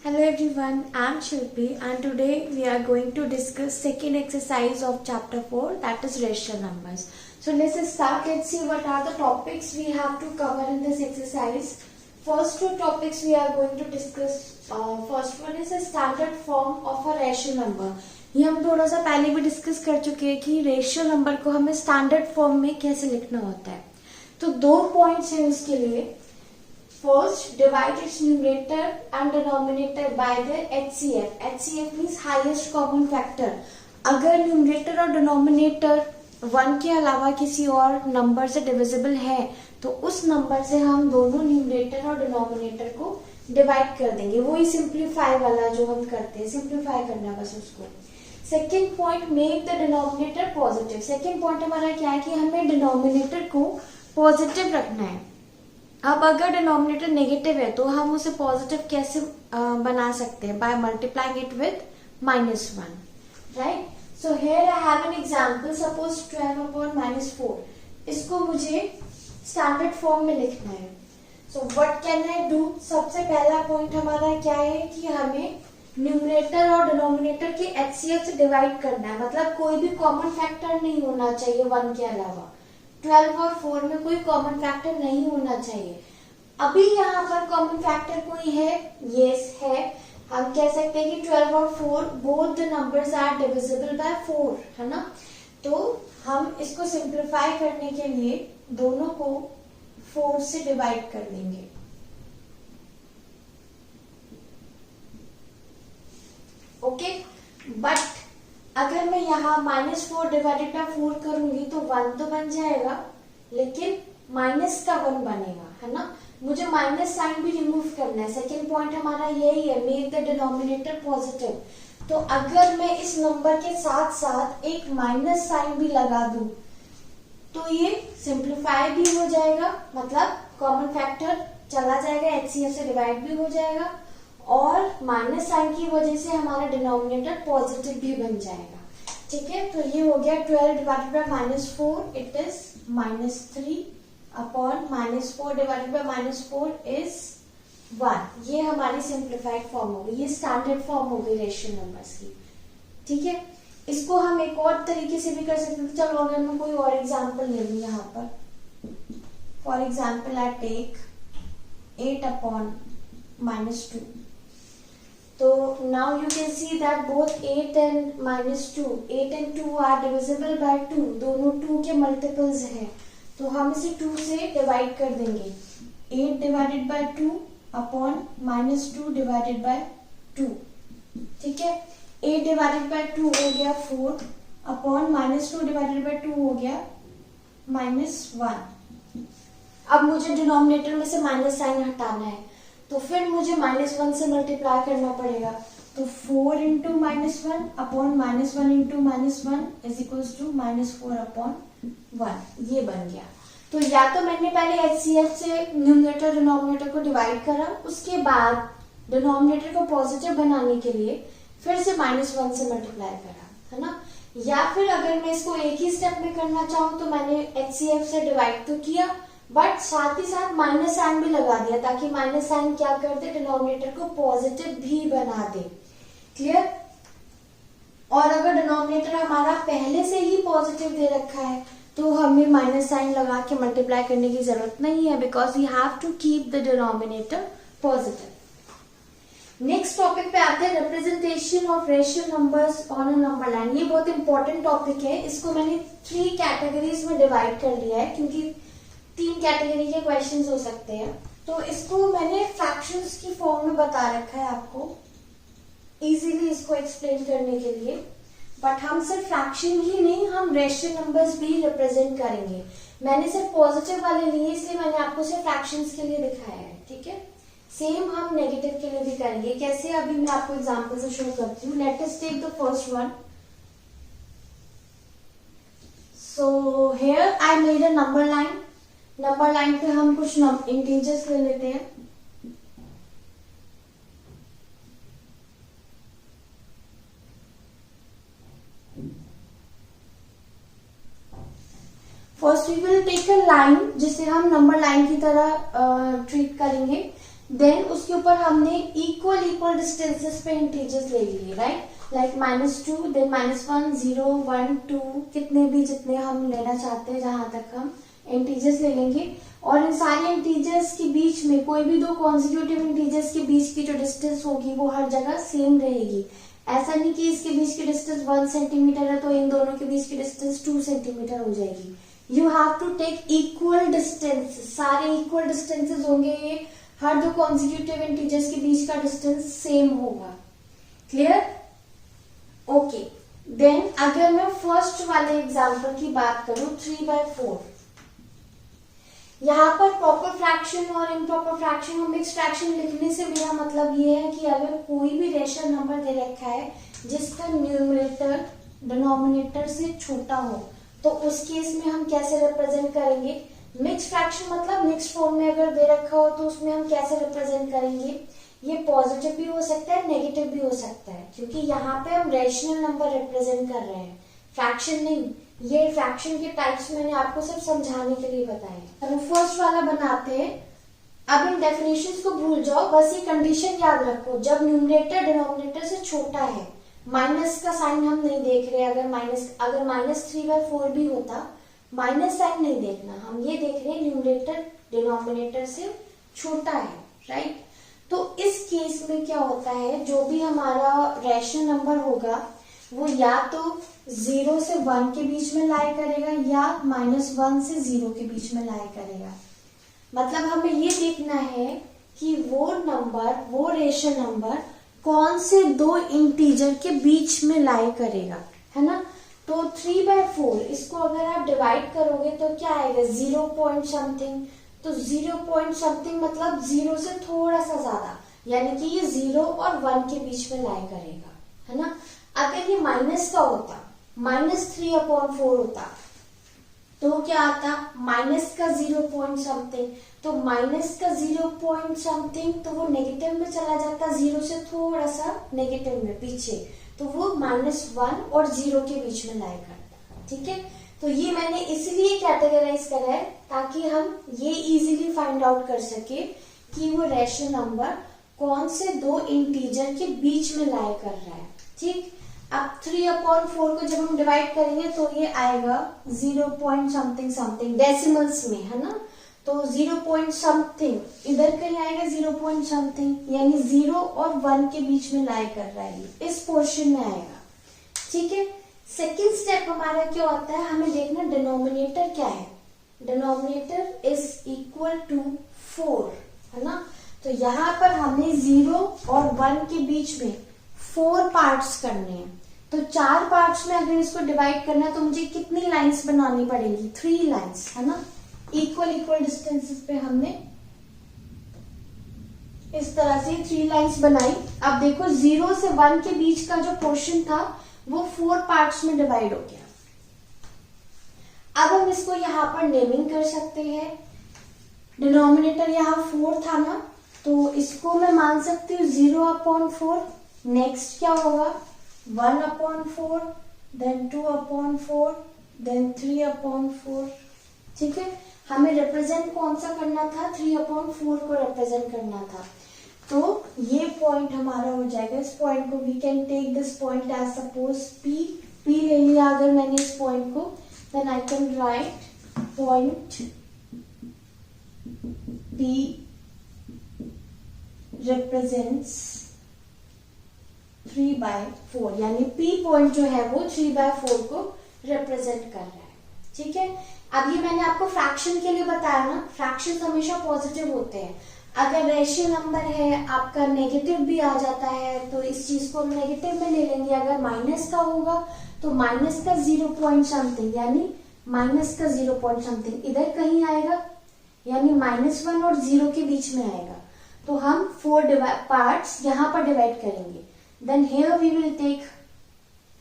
Hello everyone, I am Shilpi and today we are going to discuss second exercise of chapter 4, that is rational numbers. So let's start. Let's see what are the topics we have to cover in this exercise. First two topics we are going to discuss. First one is a standard form of a rational number. ये हम थोड़ा सा पहले भी discuss कर चुके हैं कि रेशियो नंबर को हमें स्टैंडर्ड फॉर्म में कैसे लिखना होता है. तो दो पॉइंट्स हैं उसके लिए. First, divide its numerator and denominator by the HCF. HCF means highest common factor. अगर न्यूमरेटर और डिनोमिनेटर 1 के अलावा किसी और नंबर से डिविजिबल है तो उस नंबर से हम दोनों न्यूमरेटर और डिनोमिनेटर को डिवाइड कर देंगे. वही सिंप्लीफाई वाला जो हम करते हैं, सिंप्लीफाई करना बस उसको. Second point, make the denominator positive. Second point हमारा क्या है कि हमें डिनोमिनेटर को पॉजिटिव रखना है. अब अगर डिनोमिनेटर नेगेटिव है तो हम उसे पॉजिटिव कैसे बना सकते हैं? By multiplying it with -1, right. So here I have an example. Suppose 12/-4. इसको मुझे स्टैंडर्ड फॉर्म में लिखना है. So what can I do? सबसे पहला पॉइंट हमारा क्या है कि हमें न्यूमरेटर और डिनोमिनेटर के HCF से डिवाइड करना है. मतलब कोई भी कॉमन फैक्टर नहीं होना चाहिए 1 के अलावा. 12 और 4 में कोई कॉमन फैक्टर नहीं होना चाहिए. अभी यहाँ पर कॉमन फैक्टर कोई है? यस है. हम कह सकते हैं कि 12 और 4 both the numbers are divisible by 4, है ना. तो हम इसको सिंप्लीफाई करने के लिए दोनों को 4 से डिवाइड कर देंगे. ओके. बट अगर मैं यहाँ -4 डिवाइडेड बाय 4 करूंगी तो 1 तो बन जाएगा, लेकिन माइनस का 1 बनेगा, है ना. मुझे माइनस साइन भी रिमूव करना है. सेकेंड पॉइंट हमारा यही है, मेक द डिनोमिनेटर पॉजिटिव. तो अगर मैं इस नंबर के साथ साथ एक माइनस साइन भी लगा दूं तो ये सिंप्लीफाई भी हो जाएगा. मतलब कॉमन फैक्टर चला जाएगा, HCF से डिवाइड भी हो जाएगा और माइनस साइन की वजह से हमारा डिनोमिनेटर पॉजिटिव भी बन जाएगा. ठीक है. तो ये हो गया 12 divided by -4, it is -3 upon -4 divided by -4 is 1. ये हमारी सिंप्लीफाइड फॉर्म हो गई. ये स्टैंडर्ड फॉर्म हो गई रेशियो नंबर्स की. ठीक है. इसको हम एक और तरीके से भी कर सकते हैं. चलो अगर मैं कोई और एग्जाम्पल ले लूं यहाँ पर. For example I take 8 upon -2. So now you can see that both 8 and -2 are divisible by 2. दोनों 2 के मल्टीपल्स हैं. तो हम इसे 2 से डिवाइड कर देंगे. 8 divided by 2 upon -2 divided by 2. ठीक है. 8 डिवाइडेड बाय 2 हो गया 4 अपॉन -2 डिवाइडेड बाय 2 हो गया -1. अब मुझे डिनोमिनेटर में से माइनस साइन हटाना है तो फिर मुझे -1 से मल्टीप्लाई करना पड़ेगा. तो 4 into -1 upon -1 into -1 is equals to -4 upon 1. ये बन गया. तो या तो मैंने पहले HCF से न्यूमरेटर डिनोमिनेटर को डिवाइड करा, उसके बाद डिनोमिनेटर को पॉजिटिव बनाने के लिए फिर से -1 से मल्टीप्लाई करा, है ना. या फिर अगर मैं इसको एक ही स्टेप में करना चाहूँ तो मैंने HCF से डिवाइड तो किया बट साथ ही साथ माइनस साइन भी लगा दिया ताकि माइनस साइन क्या कर दे, डिनोमिनेटर को पॉजिटिव भी बना दे. क्लियर. और अगर डिनोमिनेटर हमारा पहले से ही पॉजिटिव दे रखा है तो हमें माइनस साइन लगा के मल्टीप्लाई करने की जरूरत नहीं है, because we have to keep the denominator positive. Next topic पे आते हैं, representation of ratio numbers on a number line. ये बहुत इंपॉर्टेंट टॉपिक है. इसको मैंने 3 कैटेगरीज में डिवाइड कर लिया है क्योंकि 3 कैटेगरी के क्वेश्चंस हो सकते हैं. तो इसको मैंने फ्रैक्शंस की फॉर्म में बता रखा है आपको इजीली इसको एक्सप्लेन करने के लिए. बट हम सिर्फ फ्रैक्शन ही नहीं, हम रेशियो नंबर्स भी रिप्रेजेंट करेंगे. मैंने सिर्फ पॉजिटिव वाले लिए इसलिए मैंने आपको सिर्फ फ्रैक्शंस के लिए दिखाया है. ठीक है. सेम हम नेगेटिव के लिए भी करेंगे. कैसे, अभी मैं आपको एग्जांपल से शो करती हूँ. Let us take the first one. So here I made a number line. Number line पे हम कुछ इंटीजर्स ले लेते हैं. First we will take a line जिसे हम नंबर लाइन की तरह ट्रीट करेंगे. देन उसके ऊपर हमने इक्वल डिस्टेंसेस पे इंटीजर्स ले लिए, राइट, लाइक -2, देन -1, 0, 1, 2, कितने भी जितने हम लेना चाहते हैं, जहां तक हम इंटीजर्स ले लेंगे। और इन सारे इंटीजर्स के बीच में कोई भी दो कॉन्जिक्यूटिव इंटीजर्स के बीच की जो डिस्टेंस होगी वो हर जगह सेम रहेगी। ऐसा नहीं कि इसके बीच की डिस्टेंस 1 सेंटीमीटर है तो इन दोनों के बीच की डिस्टेंस 2 सेंटीमीटर हो जाएगी। You have to take equal distance, सारे इक्वल डिस्टेंसेस होंगे, ये हर दो कॉन्जिक्यूटिव इंटीजर्स के बीच का डिस्टेंस सेम होगा। क्लियर? ओके, देन अगर मैं फर्स्ट वाले एग्जांपल की बात करूं 3/4, यहाँ पर प्रॉपर फ्रैक्शन और इम्प्रॉपर फ्रैक्शन और मिक्स फ्रैक्शन लिखने से मेरा मतलब ये है कि अगर कोई भी रेशनल नंबर दे रखा है जिसका न्यूमरेटर डिनोमिनेटर से छोटा हो तो उस केस में हम कैसे रिप्रेजेंट करेंगे। मिक्स फ्रैक्शन मतलब मिक्स फॉर्म में अगर दे रखा हो तो उसमें हम कैसे रिप्रेजेंट करेंगे। ये पॉजिटिव भी हो सकता है, नेगेटिव भी हो सकता है, क्योंकि यहाँ पे हम रेशनल नंबर रिप्रेजेंट कर रहे हैं, फ्रैक्शन नहीं। ये फ्रैक्शन के टाइप्स मैंने आपको सिर्फ समझाने के लिए बताए। अब फर्स्ट वाला बनाते हैं। अब इन डेफिनेशंस को भूल जाओ, बस ये कंडीशन याद रखो, जब न्यूमरेटर डिनोमिनेटर से छोटा है, माइनस का साइन हम नहीं देख रहे। अगर -3/4 भी होता, माइनस साइन नहीं देखना, हम ये देख रहे हैं न्यूमरेटर डिनोमिनेटर से छोटा है, राइट। तो इस केस में क्या होता है, जो भी हमारा रेशनल नंबर होगा वो या तो 0 से 1 के बीच में लाई करेगा या -1 से 0 के बीच में लाई करेगा। मतलब हमें ये देखना है कि वो नंबर, वो रेशनल नंबर कौन से दो इंटीजर के बीच में लाई करेगा, है ना। तो 3/4 इसको अगर आप डिवाइड करोगे तो क्या आएगा, 0 पॉइंट समथिंग। तो 0 पॉइंट समथिंग मतलब 0 से थोड़ा सा ज्यादा, यानी कि ये 0 और 1 के बीच में लाई करेगा, है ना। अगर ये माइनस का होता, -3/4 होता, तो क्या आता, माइनस का 0 पॉइंट समथिंग। तो माइनस का 0 पॉइंट समथिंग तो वो नेगेटिव में चला जाता, 0 से थोड़ा सा नेगेटिव में पीछे, तो वो -1 और 0 के बीच में लाई करता। ठीक है, तो ये मैंने इसलिए कैटेगराइज करा है ताकि हम ये इजीली फाइंड आउट कर सके कि वो रेशनल नंबर कौन से दो इंटीजर के बीच में लाई कर रहा है। ठीक, अब 3/4 को जब हम डिवाइड करेंगे तो ये आएगा 0 पॉइंट समथिंग समथिंग डेसिमल्स में, है ना। तो 0 पॉइंट समथिंग इधर कहीं आएगा, 0 पॉइंट समथिंग, यानी 0 और 1 के बीच में लाई कर रहा है, इस पोर्शन में आएगा। ठीक है, सेकेंड स्टेप हमारा क्या होता है, हमें देखना डिनोमिनेटर क्या है। डिनोमिनेटर इज इक्वल टू 4, है ना। तो यहाँ पर हमें 0 और 1 के बीच में 4 पार्ट्स करने हैं। तो 4 पार्ट्स में अगर इसको डिवाइड करना है तो मुझे कितनी लाइंस बनानी पड़ेगी, 3 लाइंस, है ना। इक्वल डिस्टेंसेस पे हमने इस तरह से 3 लाइंस बनाई। अब देखो 0 से 1 के बीच का जो पोर्शन था वो 4 पार्ट्स में डिवाइड हो गया। अब हम इसको यहाँ पर नेमिंग कर सकते हैं। डिनोमिनेटर यहाँ 4 था ना, तो इसको मैं मान सकती हूँ 0/4। नेक्स्ट क्या होगा, 1/4, देन 2/4, देन 3/4। ठीक है, हमें रिप्रेजेंट कौन सा करना था, 3/4 को रिप्रेजेंट करना था। तो ये पॉइंट हमारा हो जाएगा। इस पॉइंट को we can take this point as suppose P ले लिया अगर मैंने इस पॉइंट को, then I can write point P represents 3/4, यानी P पॉइंट जो है वो 3/4 को रिप्रेजेंट कर रहा है। ठीक है, अब ये मैंने आपको फ्रैक्शन के लिए बताया ना, फ्रैक्शन हमेशा पॉजिटिव होते हैं। अगर रेशियल नंबर है आपका नेगेटिव भी आ जाता है तो इस चीज को हम नेगेटिव में ले लेंगे। अगर माइनस का होगा तो माइनस का 0 पॉइंट समथिंग, यानी माइनस का 0 पॉइंट समथिंग इधर कहीं आएगा, यानी -1 और 0 के बीच में आएगा। तो हम 4 पार्ट्स यहाँ पर डिवाइड करेंगे। Then here we will take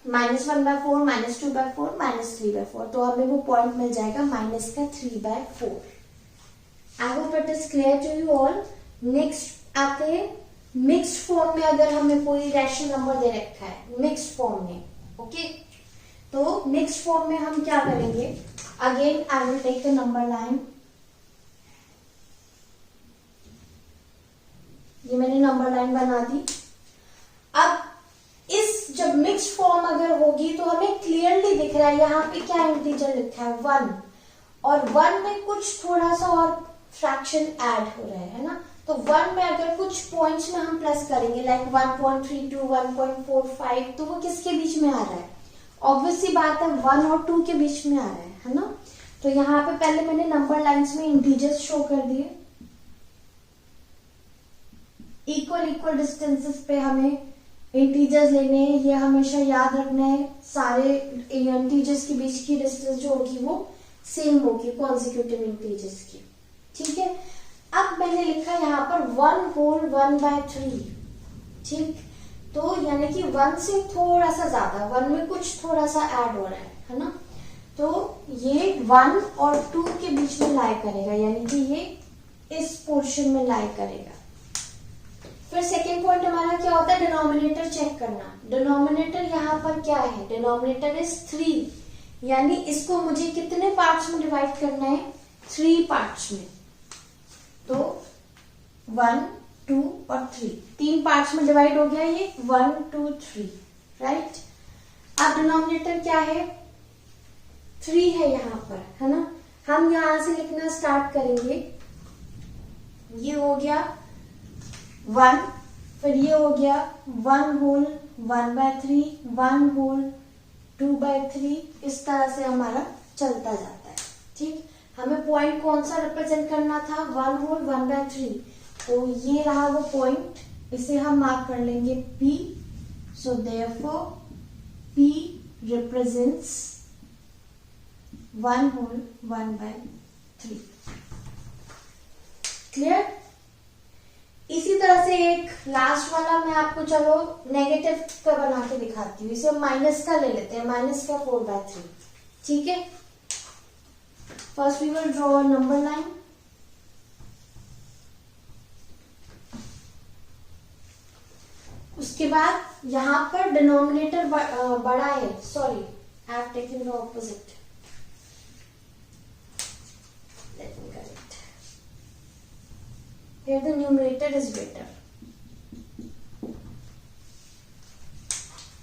-1/4, -2/4, -3/4। तो हमें वो पॉइंट मिल जाएगा -3/4। I hope it is clear to you all. Next आते हैं मिक्स्ड फॉर्म में। अगर हमें कोई रैशनल नंबर दे रखा है मिक्स्ड फॉर्म में, ओके, तो मिक्स्ड फॉर्म में हम क्या करेंगे, again I will take the number line. ये मैंने नंबर लाइन बना दी। अब इस जब मिक्स फॉर्म अगर होगी तो हमें क्लियरली दिख रहा है यहाँ पे क्या इंटीजर लिखा है 1, और 1 में कुछ थोड़ा सा और फ्रैक्शन ऐड हो रहा है ना। तो 1 में अगर कुछ पॉइंट्स में हम प्लस करेंगे लाइक 1.32, 1.45, तो वो किसके बीच में आ रहा है? ऑब्वियस सी बात है 1 और 2 के बीच में आ रहा है ना। तो यहाँ पे पहले मैंने नंबर लाइंस में इंटीजर्स शो कर दिए। इक्वल डिस्टेंसेस पे हमें इंटीजर्स लेने हैं, ये हमेशा याद रखना है। सारे इंटीजर्स के बीच की डिस्टेंस जो होगी वो सेम होगी कॉन्जिक्यूटिव इंटीजर्स की, ठीक है। अब मैंने लिखा यहाँ पर 1 होल 1/3, ठीक। तो यानी कि 1 से थोड़ा सा ज्यादा, 1 में कुछ थोड़ा सा ऐड हो रहा है ना। तो ये 1 और 2 के बीच में लाई करेगा, यानी कि ये इस पोर्शन में लाई करेगा। फिर सेकेंड पॉइंट हमारा क्या होता है? डिनोमिनेटर चेक करना। डिनोमिनेटर यहाँ पर क्या है? डिनोमिनेटर इज 3, यानी इसको मुझे कितने पार्ट्स में डिवाइड करना है? 3 पार्ट्स में। तो 1, 2 और 3 पार्ट्स में डिवाइड हो गया ये 1, 2, 3, राइट। अब डिनोमिनेटर क्या है? 3 है यहाँ पर, है ना। हम यहां से लिखना स्टार्ट करेंगे। ये हो गया 1, फिर ये हो गया 1 होल 1/3, 1 होल 2/3, इस तरह से हमारा चलता जाता है, ठीक। हमें पॉइंट कौन सा रिप्रेजेंट करना था? 1 होल 1/3, तो ये रहा वो पॉइंट, इसे हम मार्क कर लेंगे P। So therefore P represents 1 whole 1/3। Clear? इसी तरह से एक लास्ट वाला मैं आपको चलो नेगेटिव का बना के दिखाती हूँ। इसे माइनस का ले लेते हैं, माइनस का 4/3, ठीक है। First we will draw a number line. उसके बाद यहां पर डिनोमिनेटर बड़ा है, sorry I have taken the opposite, let me correct, here the numerator is better.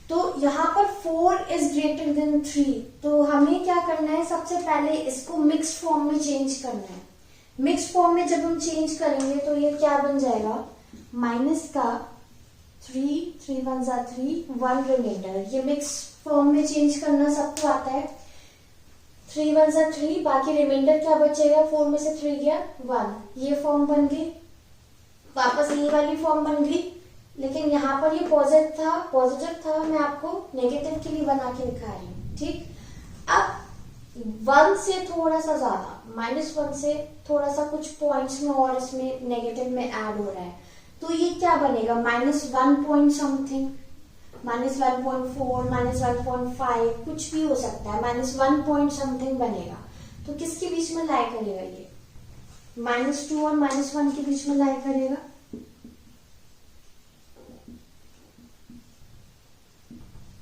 तो यहाँ पर 4 इज ग्रेटर देन 3, तो हमें क्या करना है? सबसे पहले इसको मिक्स फॉर्म में चेंज करना है। मिक्स फॉर्म में जब हम चेंज करेंगे तो ये क्या बन जाएगा? माइनस का 3, 3 1 जा 3, 1 रिमाइंडर। ये मिक्स फॉर्म में चेंज करना सबको आता है। 3 1 जा 3, बाकी रिमाइंडर क्या बचेगा? 4 में से 3 गया 1, ये फॉर्म बन गई। वापस ये वाली फॉर्म बन गई, लेकिन यहाँ पर ये पॉजिटिव था, मैं आपको नेगेटिव के लिए बना के दिखा रही हूँ, ठीक। अब 1 से थोड़ा सा ज्यादा, -1 से थोड़ा सा कुछ पॉइंट्स में और इसमें नेगेटिव में ऐड हो रहा है, तो ये क्या बनेगा? -1 पॉइंट समथिंग, -1.4, -1.5, कुछ भी हो सकता है, -1 पॉइंट समथिंग बनेगा। तो किसके बीच में लाई करेगा? ये -2 और -1 के बीच में लाई करेगा,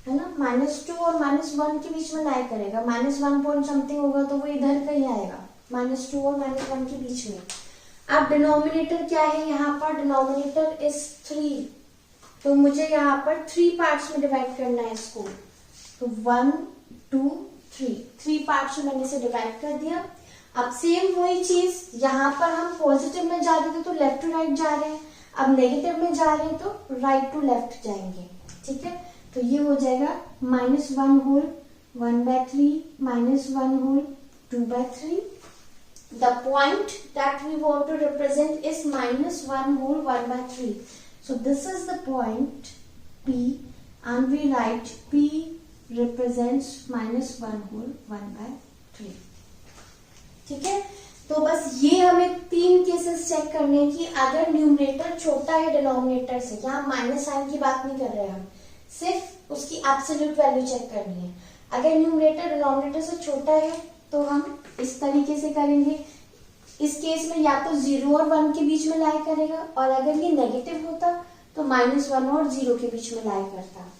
है ना। -2 और -1 के बीच में लाई करेगा। -1 पॉइंट समथिंग होगा तो वो इधर का ही आएगा, -2 और -1 के बीच में। अब डिनोमिनेटर क्या है? यहाँ पर डिनोमिनेटर इज 3, तो मुझे यहाँ पर 3 पार्ट्स में डिवाइड करना है इसको। तो 1, 2, 3 पार्ट्स में मैंने इसे डिवाइड कर दिया। अब सेम वही चीज, यहाँ पर हम पॉजिटिव में जा रहे थे तो लेफ्ट टू राइट जा रहे हैं, अब नेगेटिव में जा रहे हैं तो राइट टू लेफ्ट जाएंगे, ठीक है। तो ये हो जाएगा -1 whole 1/3, -1 whole 2/3. The point that we want to represent is -1 whole 1/3. So this is the point P, and we write P represents -1 whole 1/3. ठीक है, तो बस ये हमें 3 केसेस चेक करने हैं कि अगर न्यूमरेटर छोटा है डिनोमिनेटर से, यहाँ माइनस साइन की बात नहीं कर रहे हम, सिर्फ उसकी एब्सोल्यूट वैल्यू चेक करनी है। अगर न्यूमरेटर डिनोमिनेटर से छोटा है तो हम इस तरीके से करेंगे। इस केस में या तो 0 और 1 के बीच में लाई करेगा, और अगर ये नेगेटिव होता तो -1 और 0 के बीच में लाई करता।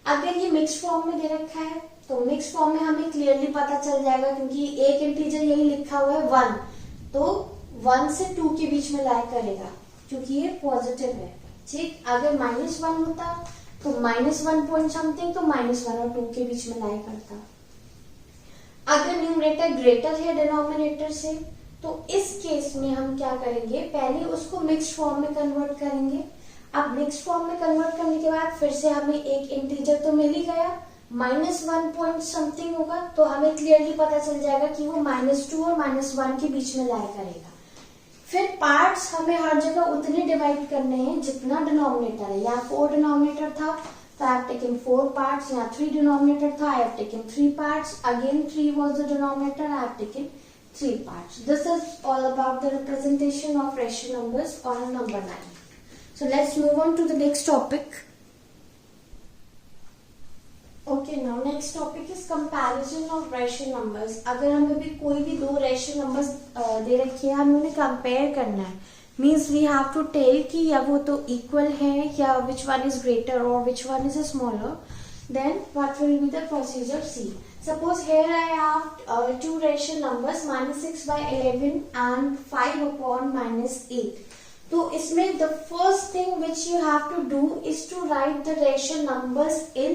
अगर ये मिक्स फॉर्म में दे रखा है तो मिक्स फॉर्म में हमें क्लियरली पता चल जाएगा, क्योंकि एक इंटीजर यही लिखा हुआ है 1, तो 1 से 2 के बीच में लाई करेगा, क्योंकि ये पॉजिटिव है। ठीक, अगर -1 होता तो -1 पॉइंट समथिंग, तो -1 और 2 के बीच में लाई करता। अगर न्यूमरेटर ग्रेटर है डिनोमिनेटर से, तो इस केस में हम क्या करेंगे, पहले उसको मिक्स्ड फॉर्म में कन्वर्ट करेंगे। अब मिक्स्ड फॉर्म में कन्वर्ट करने के बाद फिर से हमें एक इंटीजर तो मिल ही गया, -1 पॉइंट समथिंग होगा, तो हमें क्लियरली पता चल जाएगा कि वो -2 और -1 के बीच में लाई करेगा। फिर पार्ट्स हमें हर जगह उतने डिवाइड करने हैं जितना डिनोमिनेटर है। यहाँ 4 डिनोमिनेटर था तो आई हैव टेकन 4 पार्ट्स, यहाँ 3 डिनोमिनेटर था, आई have taken 3 parts, again 3 was the denominator, I have taken 3 parts. This is all about the representation of rational numbers on number line. So let's move on to the next topic. Okay, now next topic is comparison of rational numbers. अगर हमें भी कोई भी दो rational numbers दे रखी है, हमें उन्हें compare करना है, means we have to tell कि या वो तो equal है या which one is greater or which one is smaller. Then what will be the procedure? See, suppose here I have two rational numbers -6/11 and 5/-8. तो इसमें the first thing which you have to do is to write the rational numbers in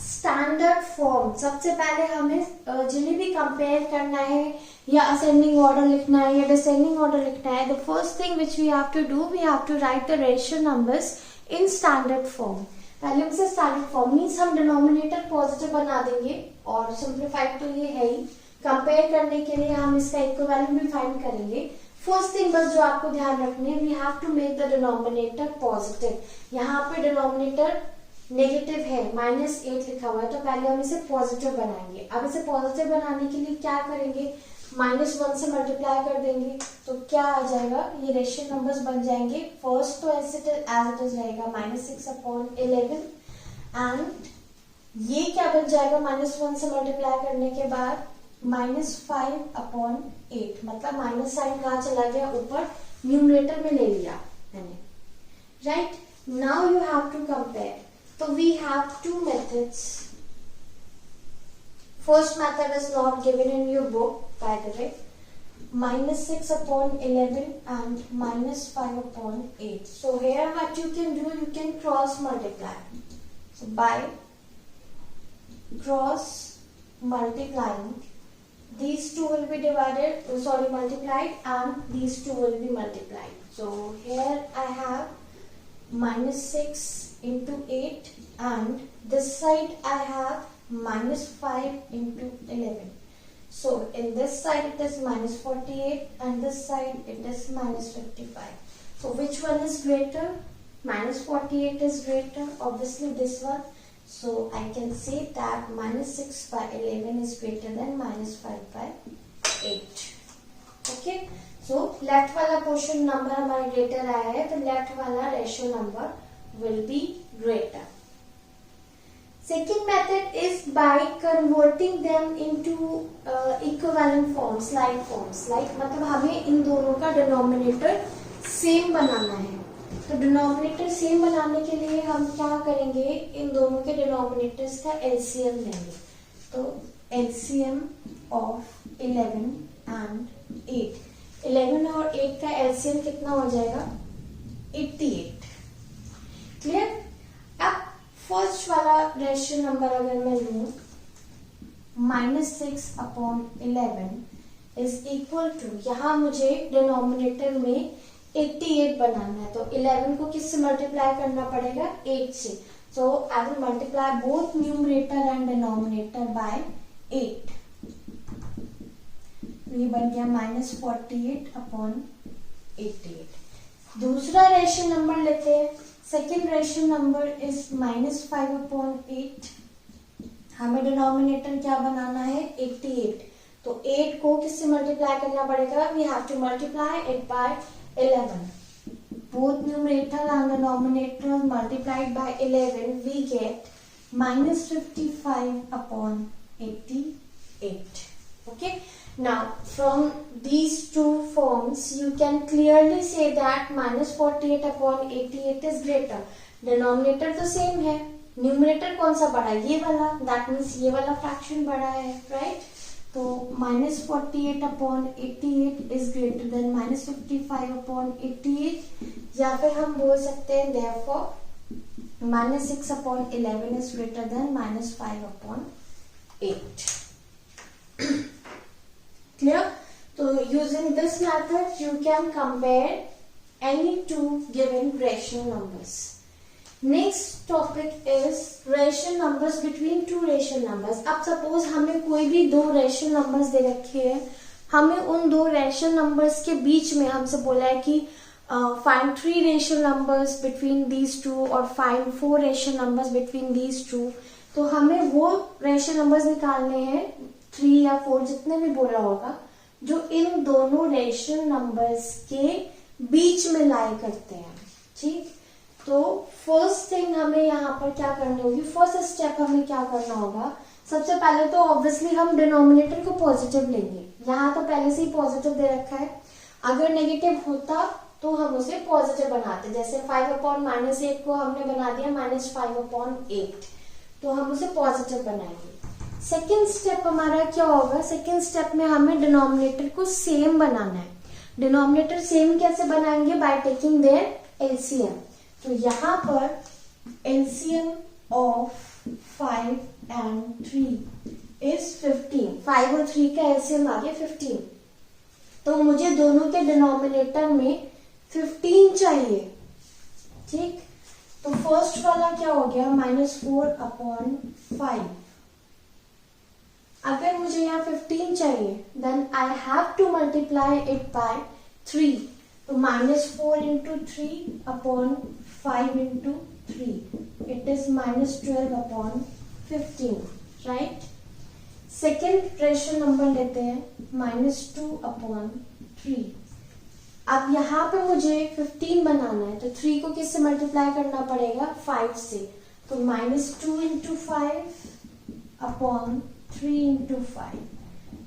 standard form. सबसे पहले हमें जिन्हें भी compare करना है या असेंडिंग ऑर्डर लिखना है या डिसेंडिंग ऑर्डर लिखना है, the first thing which we have to do, we have to write the ratio numbers in standard form. पहले उनसे स्टैंडर्ड फॉर्म मीन्स हम डिनोमिनेटर पॉजिटिव बना देंगे, और सिंप्लीफाइड तो ये है ही, कंपेयर करने के लिए हम इसका इक्विवेलेंट भी फाइंड करेंगे। फर्स्ट थिंग बस जो आपको ध्यान रखनी है, we have to make the denominator positive. यहाँ पे डिनोमिनेटर नेगेटिव है, -8 लिखा हुआ है, तो पहले हम इसे पॉजिटिव बनाएंगे। अब इसे पॉजिटिव बनाने के लिए क्या करेंगे, -1 से मल्टीप्लाई कर देंगे, तो क्या आ जाएगा, ये रेशियो नंबर्स बन जाएंगे। फर्स्ट तो एज इट इज रहेगा -6/11, एंड ये क्या बन जाएगा, -1 से मल्टीप्लाई करने के बाद -5/8, मतलब माइनस साइन कहाँ चला गया, ऊपर न्यूमरेटर में ले लिया मैंने। Right, now you have to compare. So we have two methods. First method is not given in your book, by the way. -6/11 and -5/8. So here what you can do, you can cross multiply. So by cross multiplying, these two will be multiplied, and these two will be multiplied. So here I have -6 into 8, and this side I have -5 into 11. So in this side it is -48, and this side it is -55. So which one is greater? -48 is greater, obviously this one. So I can say that -6/11 is greater than -5/8. Okay, so left वाला portion number हमारे greater आया है, तो left वाला ratio number will be greater. Second method is by converting them into equivalent forms, like forms. Like मतलब हमें इन दोनों का डिनोमिनेटर सेम बनाना है। तो डिनोमिनेटर सेम बनाने के लिए हम क्या करेंगे, इन दोनों के डिनोमिनेटर्स का एलसीएम लेंगे। तो एलसीएम ऑफ 11 and 8, 11 और 8 का एलसीएम कितना हो जाएगा, 88। क्लियर। अब फर्स्ट वाला रेशियो नंबर अगर मैं लूं, -6/11 इज इक्वल टू, यहाँ मुझे डिनोमिनेटर में 88 बनाना है, तो 11 को किससे मल्टीप्लाई करना पड़ेगा, 8 से। So I will multiply both numerator and denominator by 8। ये बन गया -48/88। दूसरा रेशियो नंबर लेते हैं। Second ratio number is -5/8। हमें डिनोमिनेटर क्या बनाना है, 88। तो 8 को किससे मल्टीप्लाई करना पड़ेगा, we have to multiply it by 11। Both numerator and denominator multiplied by 11, we get -55/88. Okay, now from these two forms you can clearly say that -48/88 is greater. Denominator तो same है, numerator कौन सा बड़ा है, ये वाला, that means ये वाला फ्रैक्शन बड़ा है, right? तो -48/88 इज ग्रेटर देन -55/88, या फिर हम बोल सकते हैं therefore -6/11 is greater than -5/8. Clear? So using this method you can compare any two given rational numbers. Next topic is rational numbers between two rational numbers. अब suppose हमें कोई भी दो rational numbers दे रखे हैं, हमें उन दो rational numbers के बीच में हमसे बोला है कि find three rational numbers between these two और find four rational numbers between these two. तो हमें वो rational numbers निकालने हैं 3 या 4 जितने भी बोला होगा जो इन दोनों rational numbers के बीच में लाई करते हैं. ठीक, तो फर्स्ट थिंग हमें यहाँ पर क्या करनी होगी, फर्स्ट स्टेप हमें क्या करना होगा, सबसे पहले तो ऑब्वियसली हम डिनोमिनेटर को पॉजिटिव लेंगे. यहाँ तो पहले से ही पॉजिटिव दे रखा है, अगर नेगेटिव होता तो हम उसे पॉजिटिव बनाते. जैसे 5/-8 को हमने बना दिया -5/8, तो हम उसे पॉजिटिव बनाएंगे. सेकेंड स्टेप हमारा क्या होगा, सेकेंड स्टेप में हमें डिनोमिनेटर को सेम बनाना है. डिनोमिनेटर सेम कैसे बनाएंगे, बाय टेकिंग देयर एलसीएम. तो यहाँ पर एलसीएम ऑफ 5 and 3 is 15. 5 और 3 का एलसीएम आ गया 15. तो मुझे दोनों के डिनोमिनेटर में 15 चाहिए. ठीक, तो फर्स्ट वाला क्या हो गया -4/5. अगर मुझे यहाँ 15 चाहिए then I have to multiply it by 3. तो -4 into 3/5 into 3, it is -12/15, right. Second rational number लेते हैं -2/3. अब यहाँ पे मुझे 15 बनाना है, तो 3 को किससे मल्टीप्लाई करना पड़ेगा, 5 से. तो -2 into 5/3 into 5,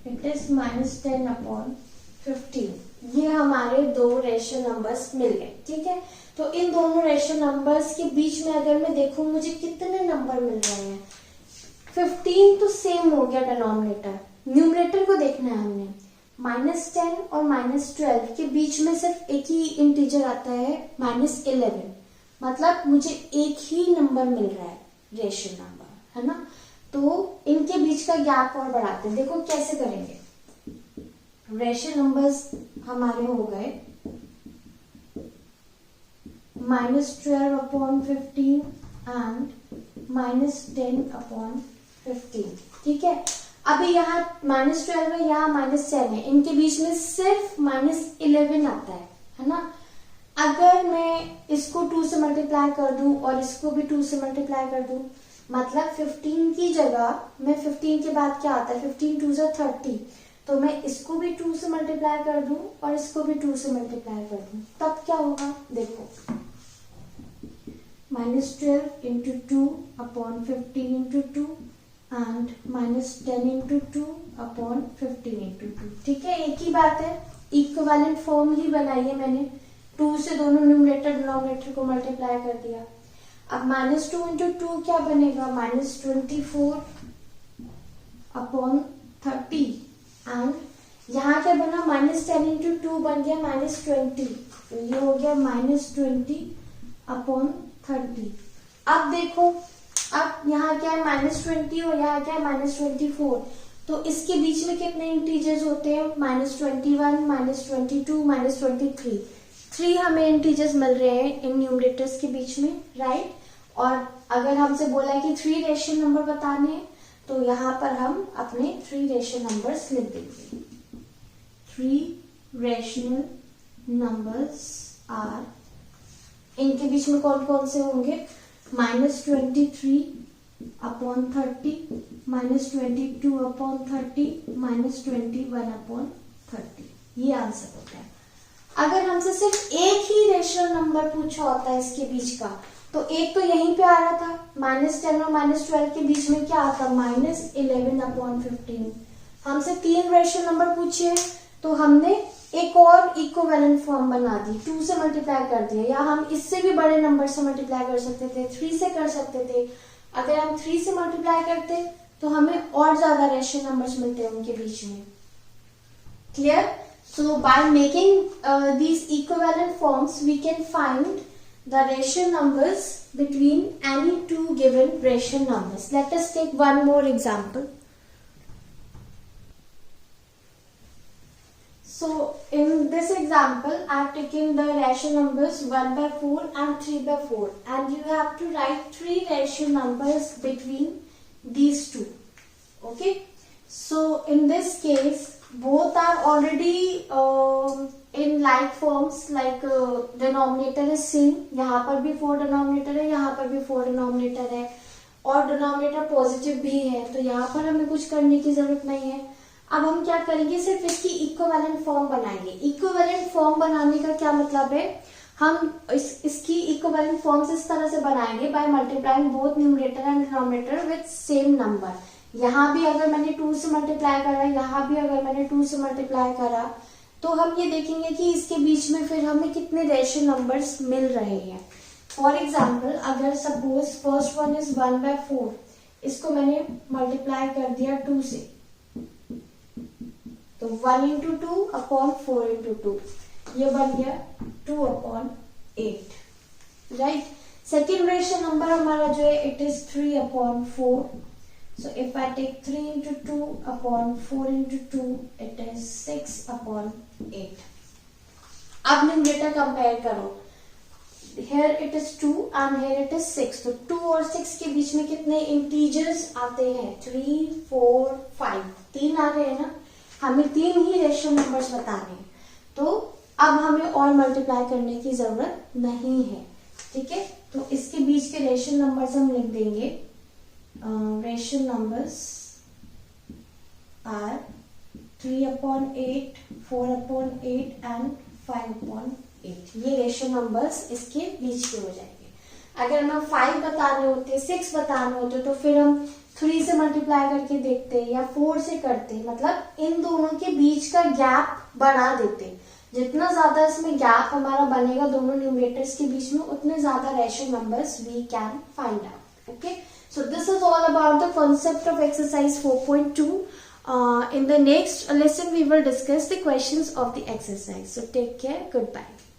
it is -10/15. ये हमारे दो रेशनल नंबर्स मिल गए. ठीक है, तो इन दोनों रेशनल नंबर्स के बीच में अगर मैं देखूं मुझे कितने नंबर मिल रहे हैं, 15 तो सेम हो गया डिनोमिनेटर. न्यूमरेटर को देखना है हमने, -10 और -12 के बीच में सिर्फ एक ही इंटीजर आता है -11, मतलब मुझे एक ही नंबर मिल रहा है रेशनल नंबर, है ना. तो इनके बीच का गैप और बढ़ाते हैं. देखो कैसे करेंगे. रेशनल नंबर्स हमारे हो गए -12/15 and -10/15. ठीक है, अभी यहाँ -12 है, यहाँ -10 है, इनके बीच में सिर्फ -11 आता है ना. अगर मैं इसको 2 से मल्टीप्लाई कर दूं और इसको भी 2 से मल्टीप्लाई कर दूं, मतलब 15 की जगह मैं 15 के बाद क्या आता है, 15 2 से 30, तो मैं इसको भी 2 से मल्टीप्लाई कर दूं और इसको भी 2 से मल्टीप्लाई कर दूं, तब क्या होगा, देखो -12 into 2/15 into 2 and -10 into 2/15 into 2. ठीक है, एक ही बात है, इक्विवेलेंट फॉर्म ही बनाई है मैंने. 2 से दोनों न्यूमरेटर डिनोमिनेटर को मल्टीप्लाई कर दिया. अब -2 into 2 क्या बनेगा, -24/30 एंड यहाँ क्या बना, -10 into 2 बन गया -20. तो ये हो गया -20/30. अब देखो, अब यहाँ क्या है -20 और यहाँ क्या है -24. तो इसके बीच में कितने इंटीजर्स होते हैं, -21, -22, -23. 3 हमें इंटीजर्स मिल रहे हैं इन न्यूमरेटर्स के बीच में, राइट. और अगर हमसे बोला है कि 3 रेशनल नंबर बताने हैं, तो यहाँ पर हम अपने 3 रेशनल नंबर्स लिख देंगे. 3 रेशनल नंबर्स आर, इनके बीच में कौन कौन से होंगे, -23/30, -22/30, -21/30. ये आंसर होता है. अगर हमसे सिर्फ एक ही रेशनल नंबर पूछा होता है इसके बीच का, तो एक तो यहीं पे आ रहा था, -10 और -12 के बीच में क्या आता, -11/15. हमसे 3 रेशनल नंबर पूछे, तो हमने एक और इक्विवेलेंट फॉर्म बना दी, 2 से मल्टीप्लाई कर दिया, या हम इससे भी बड़े नंबर से मल्टीप्लाई कर सकते थे, 3 से कर सकते थे. अगर हम 3 से मल्टीप्लाई करते तो हमें और ज्यादा रेशनल नंबर्स मिलते हैं उनके बीच में। Clear? So by making these equivalent forms we can find the rational numbers between any two given rational numbers. Let us take one more example. So in this example I have taken the rational numbers 1/4 and 3/4, and you have to write three rational numbers between these two. Okay, so in this case both are already in like forms, like denominator is same, यहाँ पर भी 4 denominator है, यहाँ पर भी 4 denominator है, और denominator positive भी है, तो यहाँ पर हमें कुछ करने की जरूरत नहीं है। अब हम क्या करेंगे, सिर्फ इसकी इक्विवेलेंट फॉर्म बनाएंगे। इक्विवेलेंट फॉर्म बनाने का क्या मतलब है, हम इसकी इक्विवेलेंट फॉर्म्स इस तरह से बनाएंगे by multiplying both numerator and denominator with same number. यहाँ भी अगर मैंने 2 से मल्टीप्लाई करा, यहाँ भी अगर मैंने 2 से मल्टीप्लाई करा, तो हम ये देखेंगे कि इसके बीच में फिर हमें कितने रेशनल नंबर्स मिल रहे हैं। फॉर एग्जाम्पल, अगर सपोज फर्स्ट वन इज 1/4, इसको मैंने मल्टीप्लाई कर दिया 2 से, तो 1 into 2 अपॉन 4 into 2, ये बन गया 2/8, राइट। सेकेंड रेशनल नंबर हमारा जो है it is 3/4। So if I take 3 into 2 upon 4 into 2, it is 6/8. अब न्यूमरेटर कंपेयर करो, here it is 2 and here it is 6, तो 2 और 6 के बीच में कितने इंटीजर्स आते हैं, 3, 4, 5, 3 आ रहे हैं ना, हमें 3 ही रेशनल नंबर्स बताने हैं, तो अब हमें और मल्टीप्लाई करने की जरूरत नहीं है, ठीक है। तो इसके बीच के रेशनल नंबर्स हम लिख देंगे, rational numbers are 3/8, 4/8 and 5/8। ये रेशनल नंबर्स इसके बीच के हो जाएंगे। अगर हमें 5 बताने होते, 6 बताने होते, तो फिर हम 3 से मल्टीप्लाई करके देखते या 4 से करते, मतलब इन दोनों के बीच का गैप बढ़ा देते। जितना ज्यादा इसमें गैप हमारा बनेगा दोनों न्यूमरेटर्स के बीच में, उतने ज्यादा rational numbers we can find out. Okay, so this is all about the concept of exercise 4.2. In the next lesson we will discuss the questions of the exercise. So take care, goodbye.